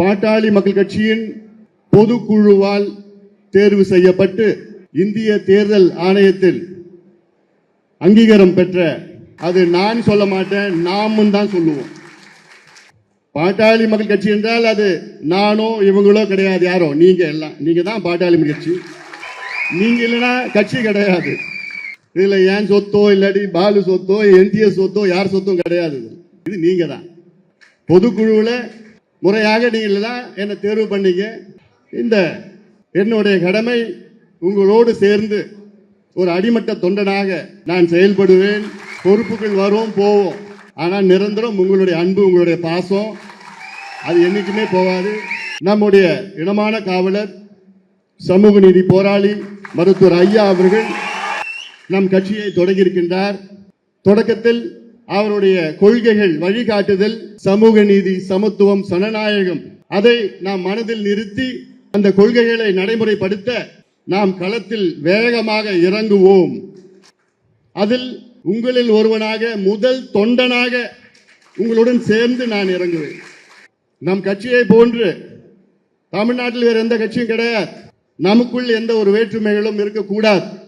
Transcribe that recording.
பாட்டாளி மக்கள் கட்சியின் பொதுக்குழுவால் தேர்வு செய்யப்பட்டு இந்திய தேர்தல் ஆணையத்தில் அங்கீகாரம் பெற்ற, அது நான் சொல்ல மாட்டேன், நாமும் தான் சொல்லுவோம். பாட்டாளி மக்கள் கட்சி என்றால் அது நானோ இவங்களோ கிடையாது, யாரோ நீங்க எல்லாம், நீங்க தான் பாட்டாளி மக்கள் கட்சி. நீங்க இல்லைன்னா கட்சி கிடையாது. இதுல ஏன் சொத்தோ இல்லாட்டி பாலு சொத்தோ என்டிஎஸ் சொத்தோ யார் சொத்தும் கிடையாது. இது நீங்க தான் பொதுக்குழுவில் முறையாக நீங்கள் தான் என்னை தேர்வு பண்ணீங்க. இந்த என்னுடைய கடமை உங்களோடு சேர்ந்து ஒரு அடிமட்ட தொண்டனாக நான் செயல்படுவேன். பொறுப்புகள் வரும் போவோம், ஆனால் நிரந்தரம் உங்களுடைய அன்பு, உங்களுடைய பாசம் அது என்னைக்குமே போகாது. நம்முடைய இனமான காவலர், சமூக நீதி போராளி மருத்துவர் ஐயா அவர்கள் நம் கட்சியை தொடங்கியிருக்கின்றார். தொடக்கத்தில் அவருடைய கொள்கைகள், வழிகாட்டுதல் சமூக நீதி, சமத்துவம், சனநாயகம், அதை நாம் மனதில் நிறுத்தி அந்த கொள்கைகளை நடைமுறைப்படுத்த நாம் களத்தில் வேகமாக இறங்குவோம். அதில் உங்களில் ஒருவனாக, முதல் தொண்டனாக உங்களுடன் சேர்ந்து நான் இறங்குவேன். நம் கட்சியை போன்று தமிழ்நாட்டில் வேறு எந்த கட்சியும் கிடையாது. நமக்குள் எந்த ஒரு வேற்றுமைகளும் இருக்கக்கூடாது.